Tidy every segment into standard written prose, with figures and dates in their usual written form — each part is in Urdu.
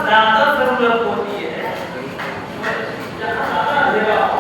زیادہ ضرورت ہوتی ہے جہاں زیادہ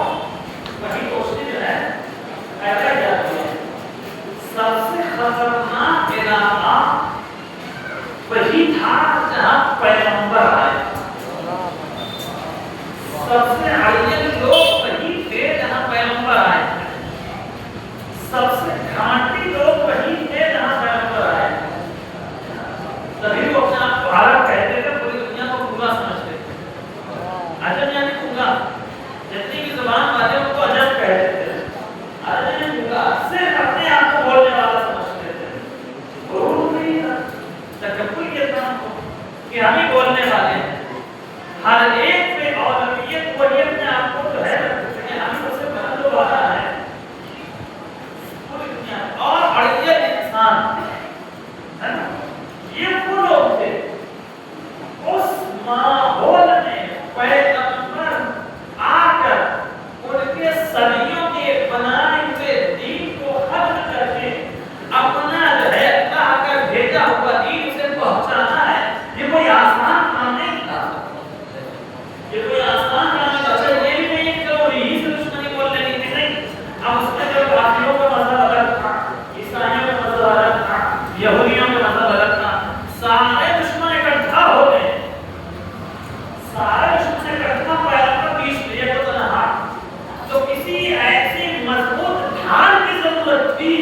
دی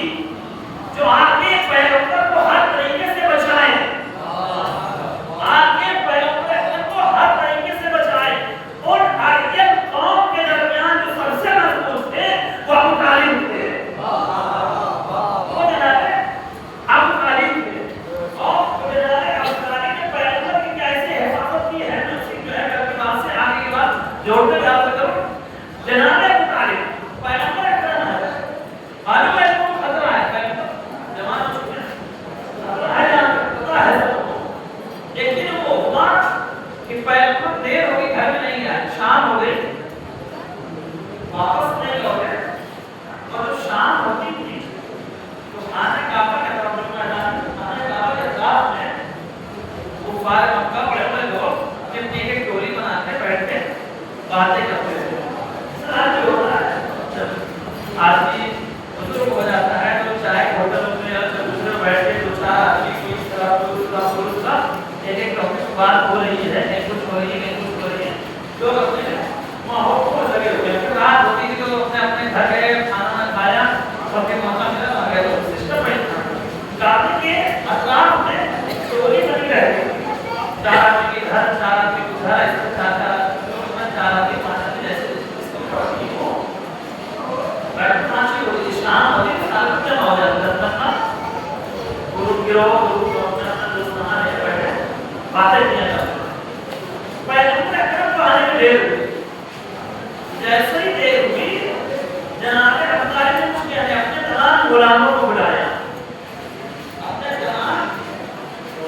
جو آپ کے پیغمبر کو ہر طریقے سے بچائے، آپ کے پیغمبر کو ہر طریقے سے بچائے۔ اور ارجن قوم کے درمیان جو سب سے مضبوط تھے وہ ابو طالب تھے، وہ جناب ابو طالب تھے۔ اور جناب ابو طالب نے پیغمبر کی کیسے حفاظت کی ہے، میں اسی جو ہے کل کی بات سے آگے کی بات جوڑتے جا سکتا ہوں۔ جناب ابو طالب پیغمبر اکرم ہے، معلوم ہے وہ خطرہ ہے، پیغمبر زمانہ میں خطرہ ہے، خطرہ ہے سب کو، لیکن وہ ہوا کہ پیغمبر دیر ہو گئی، گھر میں نہیں آئے، شام ہو گئی، واپس نہیں لوٹے، اور جب شام ہوتی تھی تو خانہ کعبہ کے طرف میدان خانہ کعبہ کے اطراف میں کفار مکہ بڑے بڑے لوگ اپنی ایک ٹولی بنا کے بیٹھ کے باتیں کرتے تھے۔ سلام جو ہوتا ہے جب آدمی بزرگ ہو جاتا ہے تو چائے ہوٹلوں میں یا دوسرے بیٹھ کے دو چار آدمی کو اس طرح ایک ایک ٹاپک بات ہو رہی ہے، ایک کچھ ہو رہی ہے، ایک کچھ ہو رہی ہے، لوگ اپنے ماحول کو لگے ہوئے ہیں۔ پھر رات ہوتی تھی تو اپنے اپنے گھر گئے، کھانا کھایا، سب کے موقع ملا آ گئے، تو سسٹم ہے کعبے کے اطراف میں ٹولی بنی رہتی ہے، چار آدمی کے گھر، چار آدمی کے گھر، ایسے چار چار آدمی پانچ آدمی جیسے اس کو پڑھتی ہو بیٹھنا ہوتی ہے، شام ہوتی ہے، سال جمع ہو جاتا ہے، گروپ گروہ گروپ دوستانہ لے بیٹھے باتیں کیا جاتی ہیں۔ پیغمبر اکرم کو آنے میں دیر ہوئی، جیسے ہی دیر ہوئی جناب ابو طالب نے کچھ کیا ہے، اپنے تمام غلاموں کو بلایا، اپنے تمام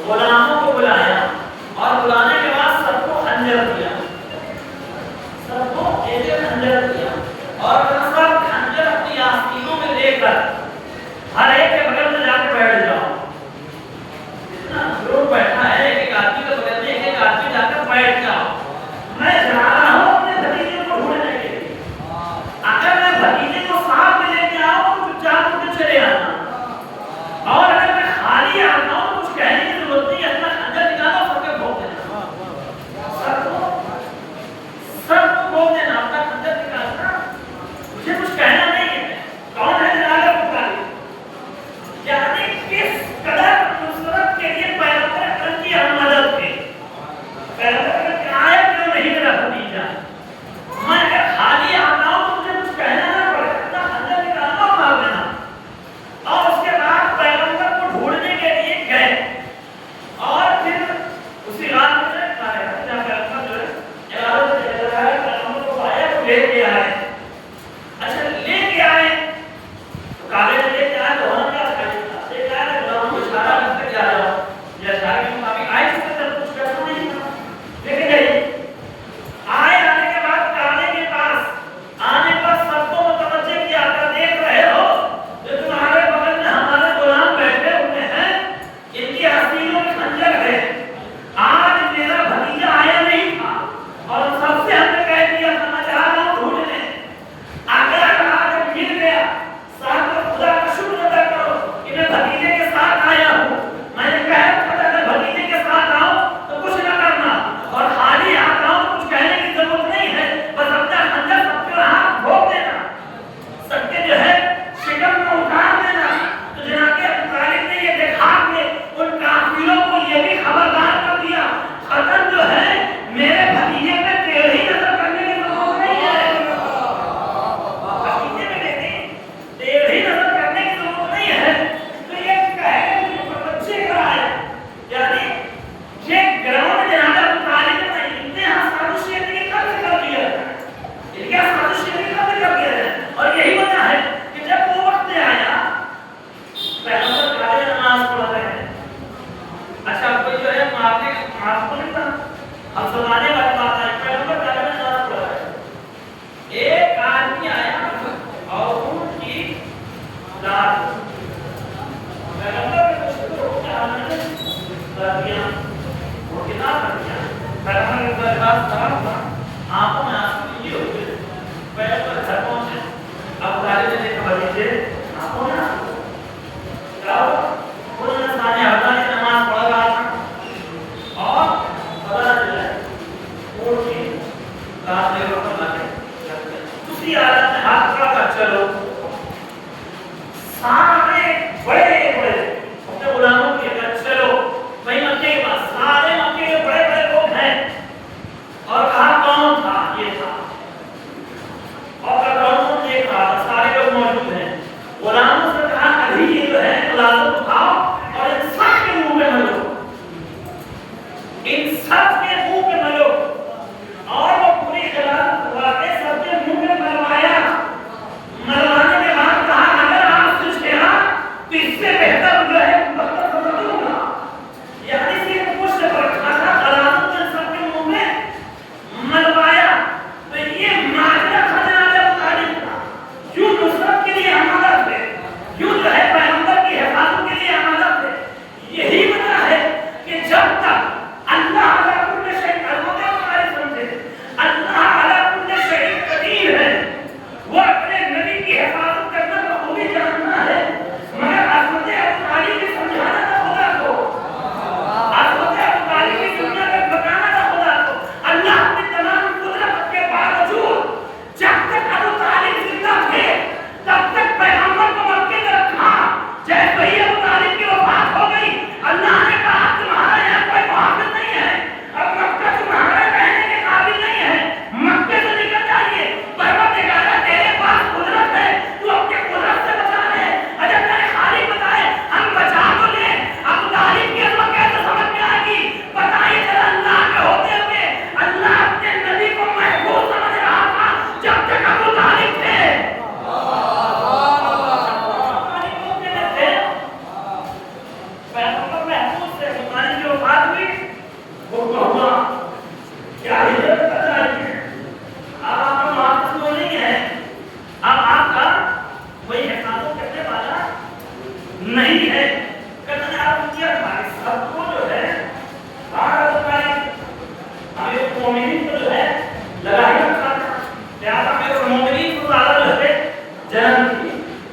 غلاموں کو بلایا، اور بلانے کے بعد سب کو خنجر دیا، سب کو ایک خنجر دیا، اور سب خنجر اپنی آستینوں میں لے کر ہر ایک کے بغل میں جا کے بیٹھ جاؤ۔ جتنا گروپ بیٹھا ہے ایک ایک آدمی کے بغل میں ایک ایک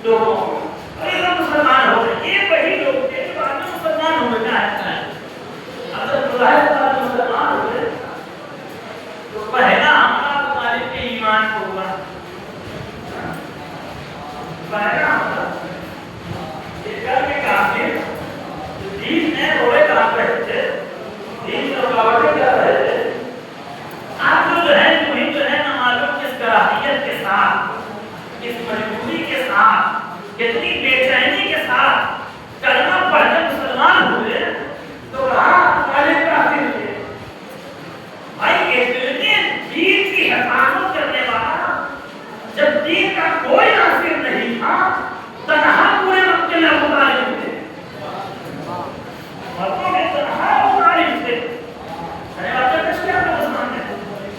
لوگوں کو، اور یہ لوگ مسلمان ہو گئے. یہ وہی لوگ تھے جو بعد میں مسلمان ہو گئے. اگر مظاہر بعد میں مسلمان ہو گئے تو پہلا حملہ ابو طالب کے ایمان کو ہوا. پہلا حملہ یہ کر کے کافر دین میں روڑے کام رہے تھے، دین میں رکاوٹیں کر رہے تھے. آپ جو ہے مہم جو ہے نہ معلوم کس کراہیت کے ساتھ، کس مجبوری کے ساتھ، کتنی بے چینی کے ساتھ کلمہ پڑھ کر مسلمان ہوئے تو وہاں طالب کافر تھے. بھائی اتنے دین کی حفاظت کرنے والا، جب دین کا کوئی ناصر نہیں تھا، تنہا پورے مکے میں ابو طالب تھے. مکے میں تنہا ابو طالب تھے.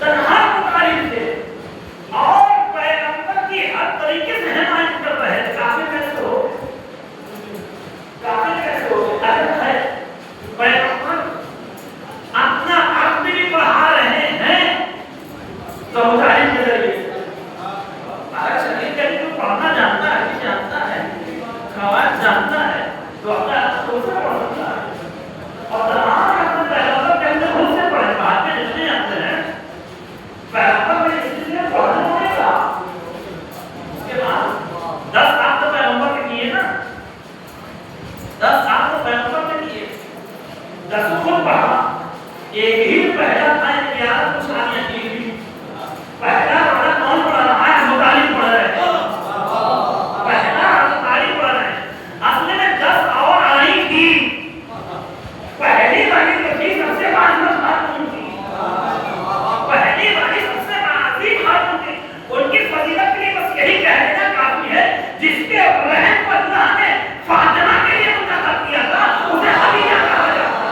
تنہا ابو طالب تھے اور پیغمبر کی ہر طریقے سے حمایت کر رہے تھے. کافر کیسے ہو گئے؟ کافر کیسے ہو گئے؟ حضرت ہے پیغمبر اپنا عقد بھی بڑھا رہے ہیں تو ابو طالب کے ذریعے. اگر شریف کبھی تو پڑھنا جانتا ہے، جانتا ہے، قواعد جانتا ہے تو اپنا دوسرا پڑھ سکتا ہے. اور تمام اپنے پیغمبر کے اندر خود سے پڑھے. بعد میں جتنے آتے ہیں پیغمبر میں اس لیے پڑھنے ہونے کا اس کے بعد 10 آپ تو پیغمبر کے کیے نا، 10 آپ تو پیغمبر کے کیے، 10 خود پڑھا. ایک ہی پہلا تھا 11 کچھ آنیاں کی بھی. پہلا والا کون پڑھا رہا ہے؟ ابو طالب پڑھ رہے ہیں. پہلا ابو طالب پڑھ رہے ہیں. اصل میں 10 اور آئی تھی. پہلی والی تو تھی سب سے معظم خاتون تھی. پہلی والی سب سے عظیم خاتون تھی. ان کی فضیلت کے لیے بس یہی کہہ دینا کافی ہے، جس کے رحم پر اللہ نے فاطمہ کے لیے منتخب کیا تھا اسے خدیجہ کہا جاتا ہے.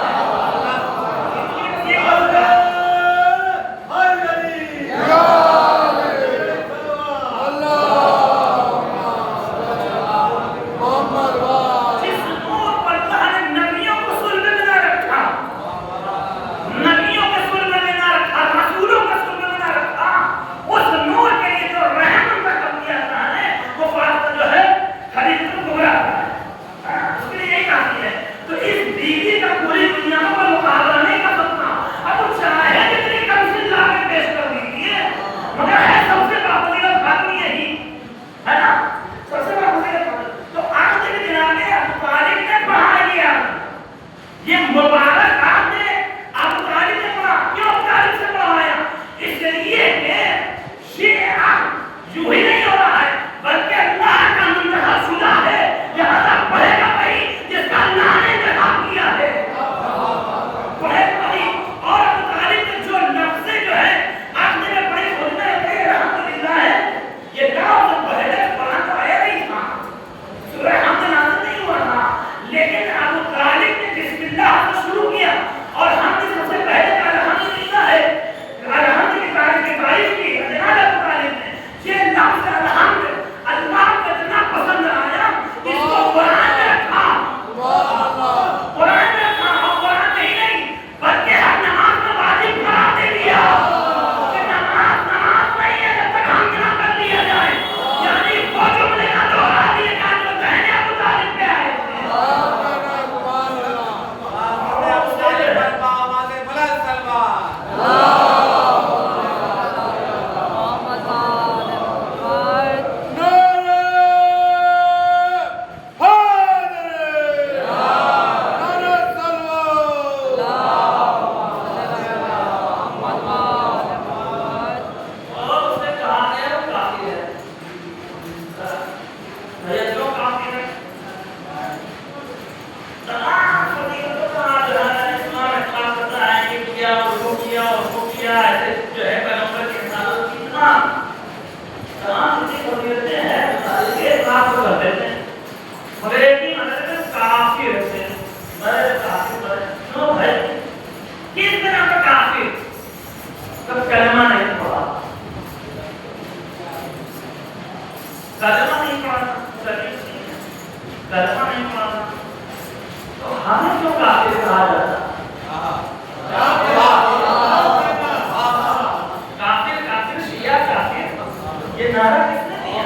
یہ نعرہ کس نے دیا؟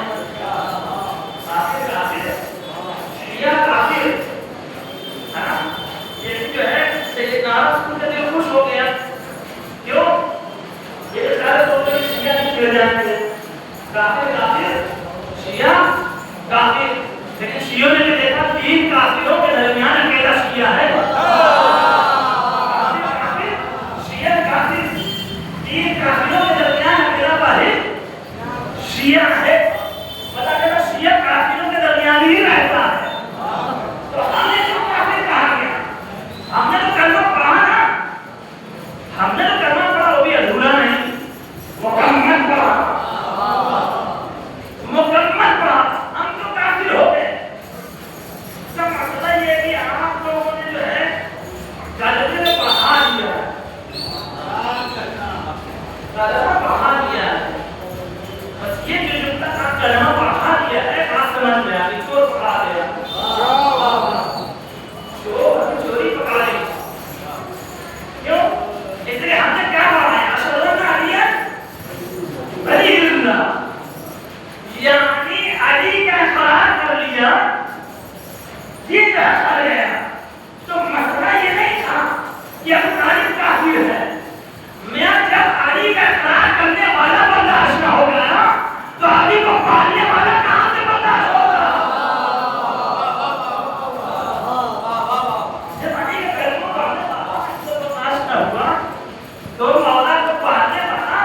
سیدنا رسول کا دل خوش ہو گیا. کیوں؟ یہ سارے سوچتے ہیں شیعہ نہیں چھڑ جائیں گے. کافر شیعہ کافر. لیکن شیعوں نے دیکھا 3 کافروں کے درمیان اکیلا شیعہ ہے. شیعہ کافر 3 کافروں کے درمیان اکیلا واحد شیعہ ہے. پتا چلا شیعہ کافروں کے درمیان ہی رہتا ہے. تو ہم نے کیوں کافر کہا گیا؟ ہم نے تو کلمہ پڑھا نا. ہم نے تو کلمہ پڑھا، وہ بھی ادھورا نہیں، مکمل پڑھا. مکمل پڑھا. ہم تو کافر ہو گئے. اس کا مسئلہ یہ کہ آپ لوگوں نے جو ہے کلمہ پڑھا دیا ہے. کلمہ پڑھا دیا ہے. بس یہ جو جملہ تھا کلمہ پڑھا دیا ہے، بات سمجھ میں آ گئی. چور پکڑا دیا. چوری پکڑا دی. کیوں؟ اس لیے ہم نے کیا پڑھا ہے؟ اشہد ان لا الہ ولی اللہ، یعنی علی کا اقرار کر لیا. یہ کہا گیا. تو مسئلہ یہ نہیں تھا کہ ابو طالب کافر ہے. میں جب علی کا اقرار کرنے والا برداشت نہ ہوگا نا تو علی کو پالنے والا کہاں سے برداشت ہوگا؟ جب علی کا کلمہ پڑھنے والا تو برداشت نہ ہوگا تو مولا کو پالنے والا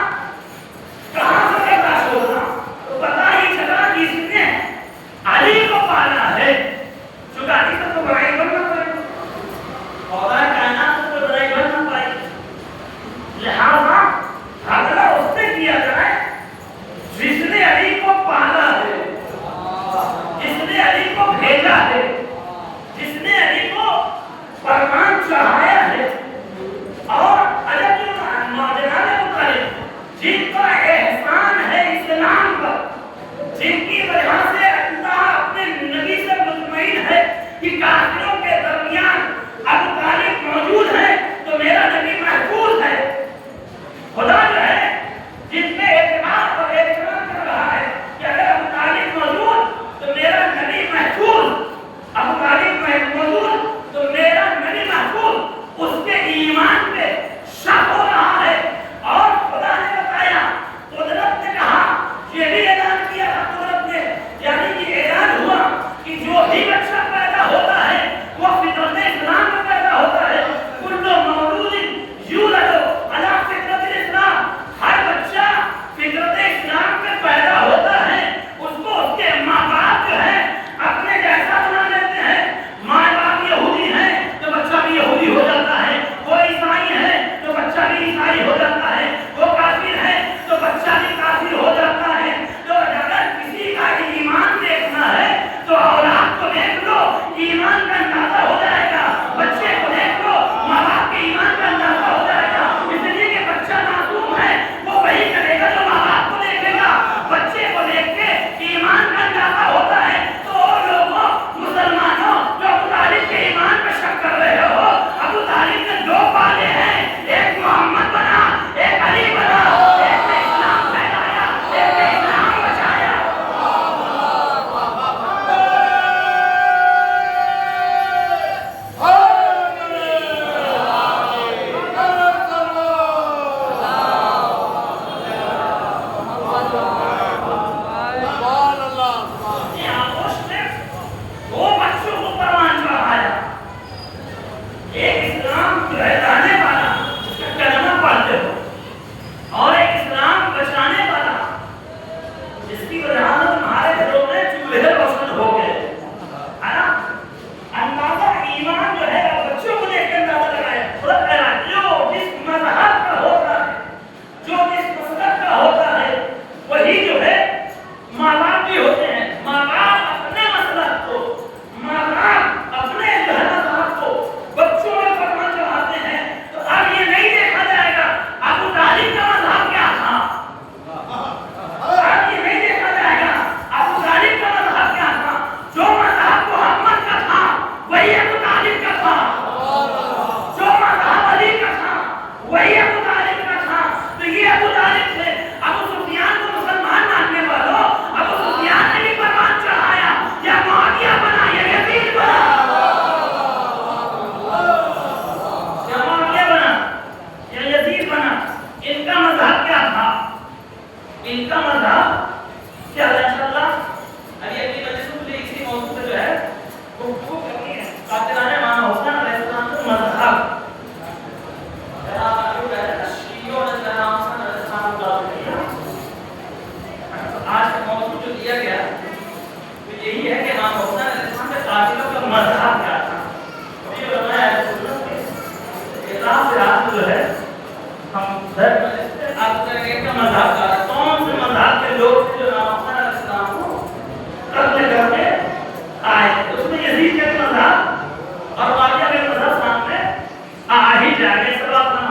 کہاں سے برداشت ہوگا؟ تو پتہ ہی چلا جس نے علی کو پالا ہے، چونکہ علی کو تو برائی بننا پڑے گا. مولا کائنات کو برائی بننا پائے گی. لہٰذا حضرہ اس نے کیا جائے جس نے علی کو پالا ہے، جس نے علی کو بھیجا ہے، جس نے علی کو فرمان چڑھایا ہے. اور جناب مطلب جن کا احسان ہے اسلام پر، جن کی وجہ سے اللہ اپنے نبی سے مطمئن ہے کہ کافروں کے درمیان ابو طالب موجود ہے تو میرا نبی محفوظ ہے. خدا جو ہے جس میں اعتماد اور اعتماد کر رہا ہے کہ اگر ابو طالب موجود تو میرا نبی محفوظ، ابو طالب موجود تو میرا نبی محفوظ. یہی ہے کہ امام حسین علیہ السلام کے قاتلوں کا مذہب کیا تھا. یہ علماء اہل سنت کے اعتراف سے آپ جو ہے ہم آپ کا مذہب کا کون سے مذہب کے لوگ تھے جو امام حسین علیہ السلام کو قتل کر کے آئے. اس میں یزید کے مذہب اور معاویہ کے مذہب سامنے آ ہی جائے گے. سب اپنا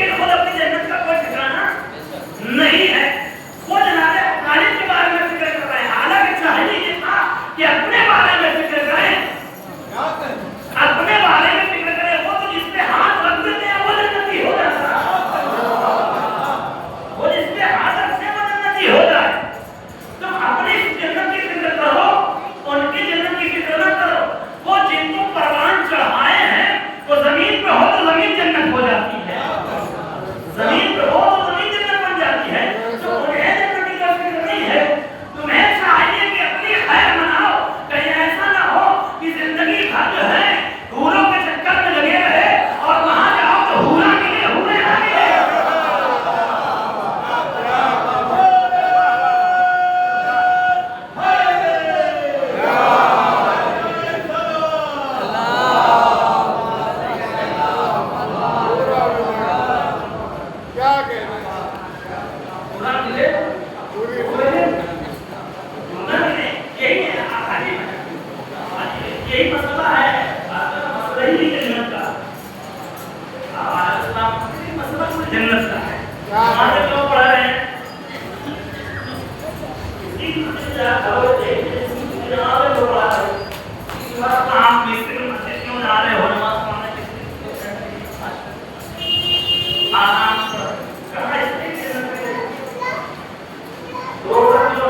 لیکن خود اپنی جنت کا کوئی ٹھکانا نہیں ہے. وہ جناب خالد کے بارے میں فکر کر رہے ہیں. حالانکہ چاہیے یہ تھا کہ اپنے بارے میں فکر کریں, اپنے بارے میں فکر کریں. وہ تو جس پہ ہاتھ رکھ دیتے ہیں وہ جنتی ہو جاتا ہے, وہ جس پہ ہاتھ رکھتے ہیں وہ جنتی ہو جائے. تم اپنی جنت کی فکر کرو, ان کی جنت کی فکر نہ کرو. وہ جن کو پروان چڑھائے ہیں وہ زمین پہ ہو تو زمین جنت ہو جاتی ہے, زمین پہ ہو تو زمین جنت بن جاتی ہے. تو انہیں جنت کی فکر نہیں ہے. تمہیں چاہیے کہ اپنی خیر مناؤ. کہیں ایسا نہ ہو کہ زندگی بھر جو ہے حوروں کے چکر میں لگے رہے اور وہاں جاؤ تو حورا ملے حورے نہ ملے. یہی مسئلہ ہے, مسئلہ ہی جنت کا. مسئلہ کوئی جنت کا ہے. ہمارے کیوں پڑھ رہے ہیں آپ مستری مسجد کیوں جا رہے ہو نماز پڑھنے آرام کہاں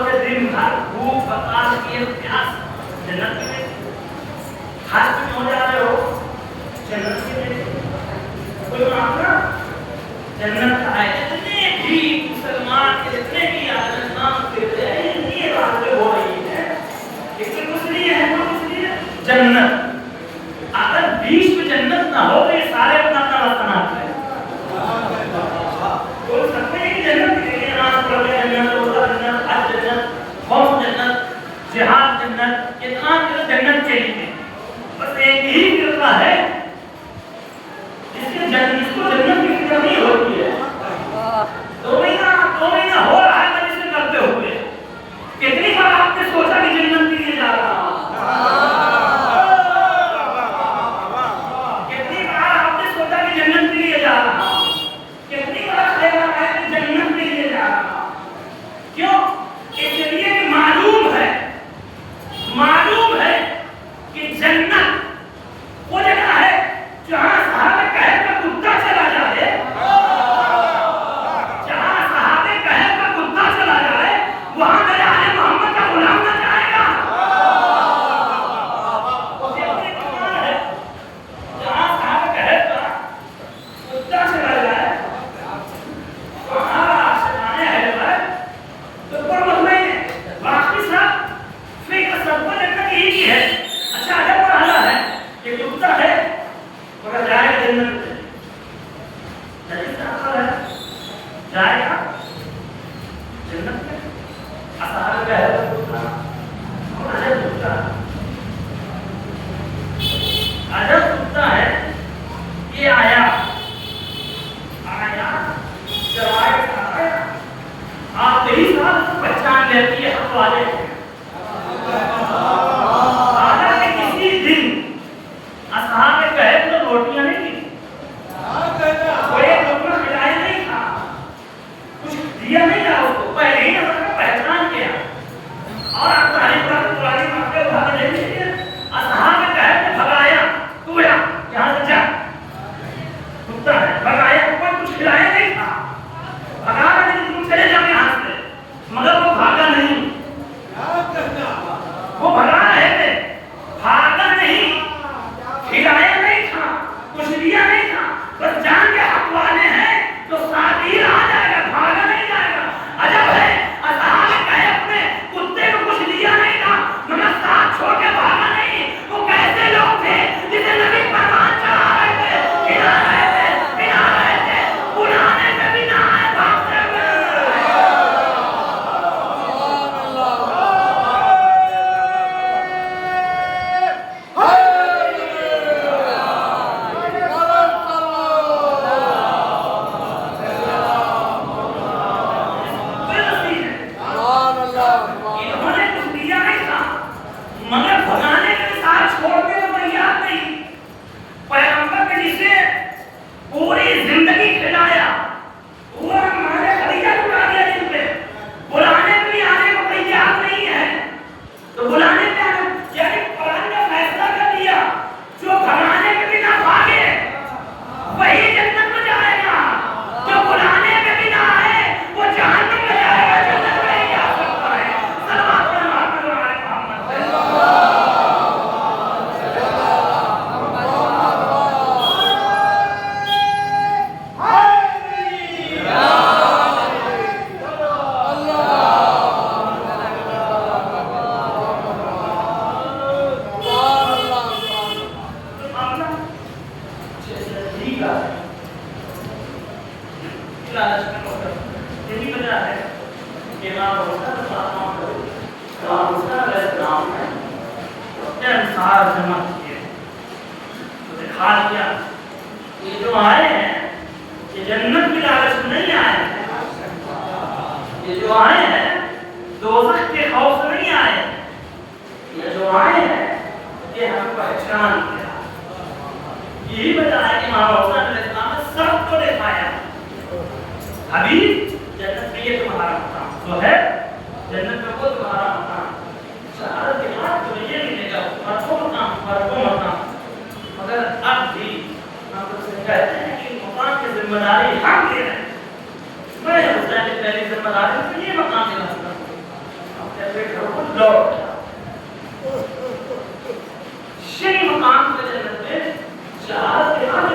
سے دن بھر بھوک بتا کے پیاس جنت میں حج میں ہو جا رہے ہو جنت کے لیے کوئی معاملہ جنت کا ہے. جتنے بھی مسلمان کے جتنے بھی نام پھرتے ہیں یہ باتیں ہو رہی ہے لیکن کچھ نہیں ہے, کچھ نہیں ہے. جنت اگر بیچ میں جنت نہ ہو تو یہ سارے اپنا اپنا راستہ نہ آتے ہیں. بول سکتے ہیں کہ جنت کے لیے نماز پڑھنے جنت, روزہ جنت, حج جنت, خوف جنت, جہاد جنت, اتنا جنت کے لیے بس ایک ہی فرقہ ہے جس کو جنت کی فکر نہیں ہوتی ہے. دو مہینہ ہو رہا ہے مجلس میں کرتے ہوئے. کتنی بار آپ نے سوچا کہ جنت کے لیے جا رہا ہوں, کتنی بار آپ نے سوچا کہ جنت کے لیے جا رہا ہوں, کتنی بار خیال آیا کہ جنت کے لیے جا رہا ہوں. کیوں؟ اس لیے کہ معلوم ہے کہ جنت وہ جگہ ہے جہاں صحابہ کہف کا کتا چلا جائے, جہاں صحابہ کہف کا کتا چلا جائے وہاں میرے آل محمد کا غلام نہ جائے گا. جہاں صحابہ کہف کا کتا چلا جائے وہاں شیطان ہے تو پر مطمئن ہے. باقی سب فکر سب کو جنت ہی کی ہے. اچھا عجب مرحلہ ہے کہ کتا ہے مگر جائے گا جنت میں, جائے گا جنت میں. اصحاب کا ہے عجب کتا, عجب کتا ہے. یہ آیا چرائے آپ کئی سال پہچان لیتی ہے حق والے ہیں. اصحاب کہف تو روٹیاں نہیں تھی, کوئی لقمہ کھلایا نہیں تھا, کچھ دیا نہیں تھا اس کو. پہلے ہی نظر کا پہچان کیا اور آپ تعلیم کا پرانی مکہ اٹھا کے لے لیجیے. اصحاب کہف نے بھگایا, تو یہاں سے جا, کتا ہے بھگایا, کوئی کچھ کھلایا نہیں تھا, بھگا رہے تم چلے جاؤ یہاں سے, مگر وہ بھاگا نہیں. لالچ میں ہو کر یہی وجہ ہے کہ امام حسین علیہ السلام نے اپنے انصار جمع کیے تو دکھا دیا یہ جو آئے ہیں یہ جنت کی لالچ نہیں آئے ہیں، یہ جو آئے ہیں دوزخ کے خوف سے نہیں آئے ہیں، یہ جو آئے ہیں یہ ہم پہچان کیا۔ یہی وجہ ہے کہ امام حسین علیہ السلام نے سب کو دکھایا حبیب جنت میں یہ تمہارا مقام تو ہے، جنت میں وہ تمہارا مقام، شہادت کے بعد تمہیں یہ ملے گا فرقوں مقام مگر اب بھی ہم لوگ سے کہتے ہیں کہ مقام کی ذمہ داری ہم لے رہے ہیں۔ میں حسین کی پہلی ذمہ داری سے یہ مقام دلا سکتا ہوں، اپنے گھر کو لوٹ شری مقام کے جنت میں شہادت کے بعد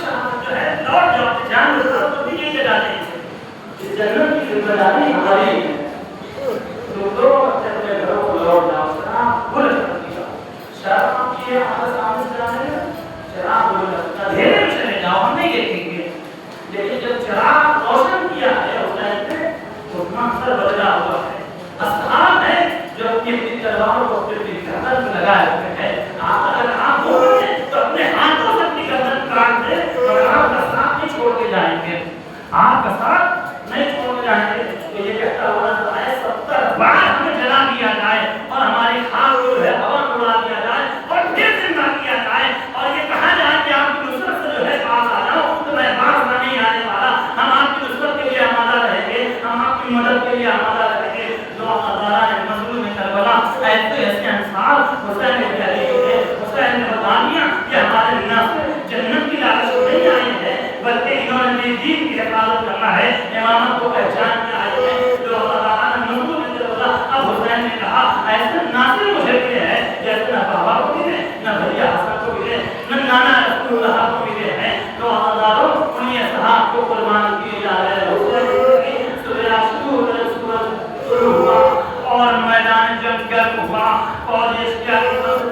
شہادت جو ہے لوٹ جاؤ جان تو بھی یہ جگہ نہیں ہے، اس جنت کی ذمہ داری ہماری ہے۔ تو دو اپنے گھروں کو لوٹ جاؤ، شراب بھول کر شراب کی حالت سامنے جانے شراب بھول کر اندھیرے میں چلے جاؤ، ہم نہیں دیکھیں گے، لیکن جب چراغ روشن کیا ہے اس ٹائم پہ وہ منظر بدلا ہوا ہے۔ اصحاب ہے جو اپنی تلواروں کو اپنی گردن میں لگائے ہوئے ہیں، اگر آپ بولیں تو اپنے ہاتھوں سے اپنی گردن کاٹ دیں اور آپ کا ساتھ نہیں چھوڑ کے جائیں گے، آپ کا ساتھ نہیں چھوڑ کے جائیں گے۔ تو یہ کہتا ہوا نظر آئے 70 بار ہمیں جلا دیا جائے اور ہماری خاک جو ہے ہوا میں اڑا دیا جائے اور پھر زندہ کیا جائے اور یہ کہا جائے کہ آپ کی نصرت سے جو ہے پاس آ جاؤ تو میں باز نہیں آنے والا، ہم آپ کی نصرت کے لیے آمادہ رہیں گے، ہم آپ کی مدد کے لیے آمادہ رہیں گے۔ جو ہزارہ ہے مظلوم کربلا ایسے انصار حسین بن علی ہے، حسین نے بتا دیا کہ ہمارے ناصر جنت کی لالچ نہیں آئے ہیں بلکہ انہوں نے دین کی حفاظت کرنا ہے، امامت کو پہچان کے آئے ہیں۔ جو ہزارہ نے مظلوم کربلا اب حسین نے کہا ایسے ناصر مجھے ملے ہیں جیسے نہ بابا کو ملے نہ بھیا حسن کو ملے نہ نانا رسول اللہ کو ملے ہیں۔ جو ہزاروں انہیں صحاب کو قربان کیے جا رہے ہیں، اور میدان جنگ گرم ہوا اور اس کے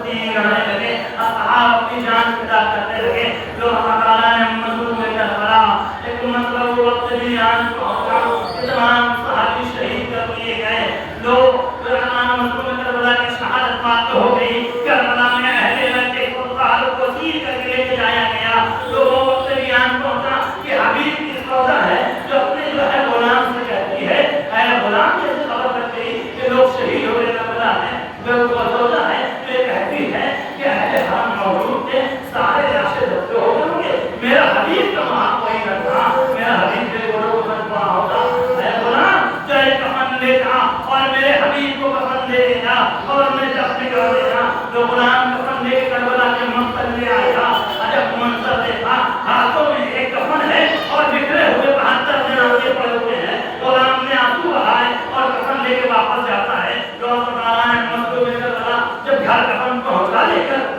تین رہنے لگے، اصحاب اپنی جان فدا کرنے لگے۔ جو اللہ تعالیٰ نے مظلوم کربلا ایک مطلب وقت بھی آن پہنچا کہ تمام صحابی شہید کر لیے گئے۔ لوگ مظلوم کربلا کی شہادت پاک ہو گئی، کربلا میں اہل بیت خدا کو سیر کر کے لے کے جایا گیا۔ لوگوں وقت بھی آن پہنچا کہ حبیب کی سودا ہے جو اپنے جو ہے غلام سے کہتی ہے اے غلام، جیسے خبر لگ گئی کہ لوگ شہید ہو گئے کربلا میں، بالکل سودا ہے تو یہ کہتی ہے کہ اہل حرم موجود تھے، سارے راشد دھتے ہو گئے ہوں گے، میرا حبیب کا وہاں کوئی نہ تھا، میرا حبیب میرے گھوڑوں کو بن پڑا ہوگا۔ اے غلام چاہے کفن لے جا اور میرے حبیب کو کفن دے دینا اور میں دفن کر دینا۔ جو غلام کفن لے کے کربلا کے مقتل میں آیا، عجب منظر دیکھا، ہاتھوں میں ایک کفن ہے اور بکھرے ہوئے 72 جنازے پڑے ہوئے ہیں۔ غلام نے آنسو بہائے اور کفن لے کے واپس جاتا ہے۔ جو اللہ تعالیٰ نے مظلوم کربلا جب گھر کفن پہنچا لے کر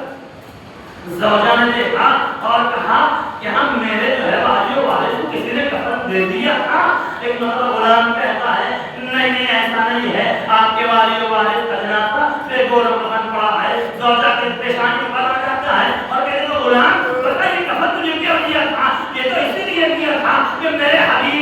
زوجہ نے دیکھا اور کہا کہ ہم میرے جو ہے والیوں والے کو کسی نے کفن دے دیا تھا۔ ایک مطلب غلام کہتا ہے نہیں نہیں ایسا نہیں ہے، آپ کے والیوں والے خجنا تھا، میرے گورو کفن پڑا ہے۔ زوجہ کے پیشانی پر آ جاتا ہے اور کہتے ہیں غلام پتہ یہ کفن تجھے کیوں دیا تھا؟ یہ تو اسی لیے دیا تھا کہ میرے حبیب